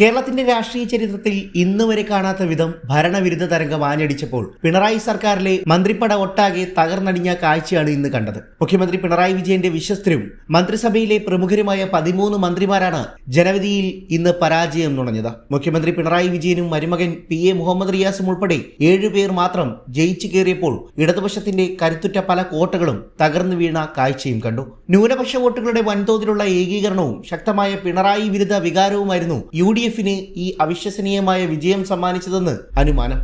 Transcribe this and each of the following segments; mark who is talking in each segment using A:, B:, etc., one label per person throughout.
A: കേരളത്തിന്റെ രാഷ്ട്രീയ ചരിത്രത്തിൽ ഇന്നുവരെ കാണാത്ത വിധം ഭരണവിരുദ്ധ തരംഗം ആഞ്ഞടിച്ചപ്പോൾ പിണറായി സർക്കാരിലെ മന്ത്രിപ്പട ഒട്ടാകെ തകർന്നടിഞ്ഞ കാഴ്ചയാണ് ഇന്ന് കണ്ടത്. മുഖ്യമന്ത്രി പിണറായി വിജയന്റെ വിശ്വസ്തരും മന്ത്രിസഭയിലെ പ്രമുഖരുമായ 13 മന്ത്രിമാരാണ് ജനവിധിയിൽ ഇന്ന് പരാജയം നുണഞ്ഞത്. മുഖ്യമന്ത്രി പിണറായി വിജയനും മരുമകൻ PA മുഹമ്മദ് റിയാസും ഉൾപ്പെടെ 7 പേർ മാത്രം ജയിച്ചു കയറിയപ്പോൾ ഇടതുപക്ഷത്തിന്റെ കരുത്തുറ്റ പല കോട്ടകളും തകർന്നു വീണ കാഴ്ചയും കണ്ടു. ന്യൂനപക്ഷ വോട്ടുകളുടെ വൻതോതിലുള്ള ഏകീകരണവും ശക്തമായ പിണറായി വിരുദ്ധ വികാരവുമായിരുന്നു UDF-ന് ഈ അവിശ്വസനീയമായ വിജയം സമ്മാനിച്ചതെന്ന് അനുമാനം.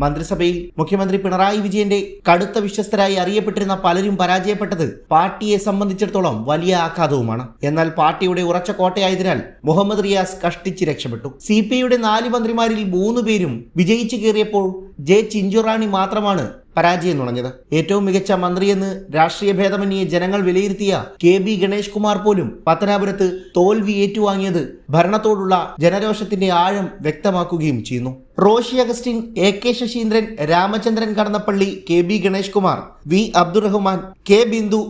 A: മന്ത്രിസഭയിൽ മുഖ്യമന്ത്രി പിണറായി വിജയന്റെ കടുത്ത വിശ്വസ്തരായി അറിയപ്പെട്ടിരുന്ന പലരും പരാജയപ്പെട്ടത് പാർട്ടിയെ സംബന്ധിച്ചിടത്തോളം വലിയ ആഘാതവുമാണ്. എന്നാൽ പാർട്ടിയുടെ ഉറച്ച കോട്ടയായതിനാൽ മുഹമ്മദ് റിയാസ് കഷ്ടിച്ച് രക്ഷപ്പെട്ടു. CPI-യുടെ 4 മന്ത്രിമാരിൽ 3 പേരും വിജയിച്ചു കയറിയപ്പോൾ ചിഞ്ചുറാണി മാത്രമാണ് പരാജയം നുണഞ്ഞത്. ഏറ്റവും മികച്ച മന്ത്രിയെന്ന് രാഷ്ട്രീയ ഭേദമന്യേ ജനങ്ങൾ വിലയിരുത്തിയ KB ഗണേഷ് കുമാർ പോലും പത്തനാപുരത്ത് തോൽവി ഏറ്റുവാങ്ങിയത് ഭരണത്തോടുള്ള ജനരോഷത്തിന്റെ ആഴം വ്യക്തമാക്കുകയും ചെയ്യുന്നു. Roshi Augustine, AK Saseendran, Ramachandran Kadannappally, KB Ganesh Kumar, V Abdurahman, K Bindu,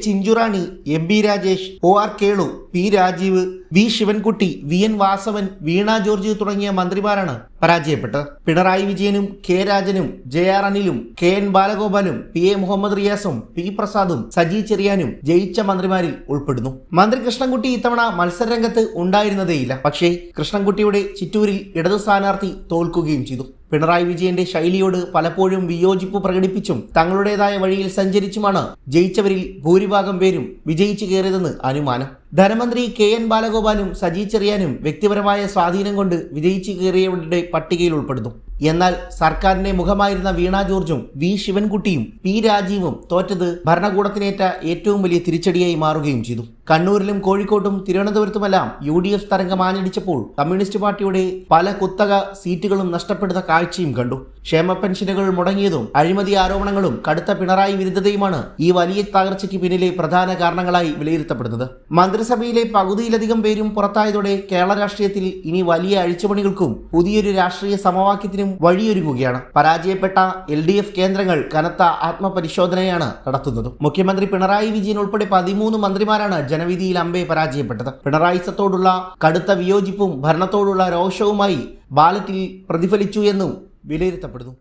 A: Chinchurani, MP Rajesh, OR Kelu, P Rajeev, V Sivankutty, VN Vasavan, Veena George തുടങ്ങിയ മന്ത്രിമാരാണ് പരാജയപ്പെട്ടത്. പിണറായി വിജയനും K രാജനും JR അനിലും KN ബാലഗോപാലും PA Muhammad റിയാസും P പ്രസാദും Saji ചെറിയാനും ജയിച്ച മന്ത്രിമാരിൽ ഉൾപ്പെടുന്നു. മന്ത്രി കൃഷ്ണൻകുട്ടി ഇത്തവണ മത്സരരംഗത്ത് ഉണ്ടായിരുന്നതേയില്ല. പക്ഷേ കൃഷ്ണൻകുട്ടിയുടെ ചിറ്റൂരിൽ ഇടതു സ്ഥാനാർത്ഥി തോൽക്കുകയും ചെയ്തു. പിണറായി വിജയന്റെ ശൈലിയോട് പലപ്പോഴും വിയോജിപ്പ് പ്രകടിപ്പിച്ചും തങ്ങളുടേതായ വഴിയിൽ സഞ്ചരിച്ചുമാണ് ജയിച്ചവരിൽ ഭൂരിഭാഗം പേരും വിജയിച്ചു കയറിയതെന്ന് അനുമാനം. ധനമന്ത്രി KN ബാലഗോപാലും സജി ചെറിയാനും വ്യക്തിപരമായ സ്വാധീനം കൊണ്ട് വിജയിച്ചു കയറിയവരുടെ പട്ടികയിൽ ഉൾപ്പെടുന്നു. എന്നാൽ സർക്കാരിന്റെ മുഖമായിരുന്ന വീണ ജോർജും V ശിവൻകുട്ടിയും P രാജീവും തോറ്റത് ഭരണകൂടത്തിനേറ്റ ഏറ്റവും വലിയ തിരിച്ചടിയായി മാറുകയും ചെയ്തു. കണ്ണൂരിലും കോഴിക്കോട്ടും തിരുവനന്തപുരത്തുമെല്ലാം UDF തരംഗം ആഞ്ഞടിച്ചപ്പോൾ കമ്മ്യൂണിസ്റ്റ് പാർട്ടിയുടെ പല കുത്തക സീറ്റുകളും നഷ്ടപ്പെടുന്ന കാഴ്ചയും കണ്ടു. ക്ഷേമ പെൻഷനുകൾ മുടങ്ങിയതും അഴിമതി ആരോപണങ്ങളും കടുത്ത പിണറായി വിരുദ്ധതയുമാണ് ഈ വലിയ തകർച്ചയ്ക്ക് പിന്നിലെ പ്രധാന കാരണങ്ങളായി വിലയിരുത്തപ്പെടുന്നത്. മന്ത്രിസഭയിലെ പകുതിയിലധികം പേരും പുറത്തായതോടെ കേരള രാഷ്ട്രീയത്തിൽ ഇനി വലിയ അഴിച്ചുപണികൾക്കും പുതിയൊരു രാഷ്ട്രീയ സമവാക്യത്തിനും വഴിയൊരുങ്ങുകയാണ്. പരാജയപ്പെട്ട LDF കേന്ദ്രങ്ങൾ കനത്ത ആത്മപരിശോധനയാണ് നടത്തുന്നത്. മുഖ്യമന്ത്രി പിണറായി വിജയൻ ഉൾപ്പെടെ 13 മന്ത്രിമാരാണ് ജനവിധിയിൽ അമ്പേ പരാജയപ്പെട്ടത്. പിണറായിസത്തോടുള്ള കടുത്ത വിയോജിപ്പും ഭരണത്തോടുള്ള രോഷവുമായി ബാലറ്റിൽ പ്രതിഫലിച്ചു എന്നും വിലയിരുത്തപ്പെടുന്നു.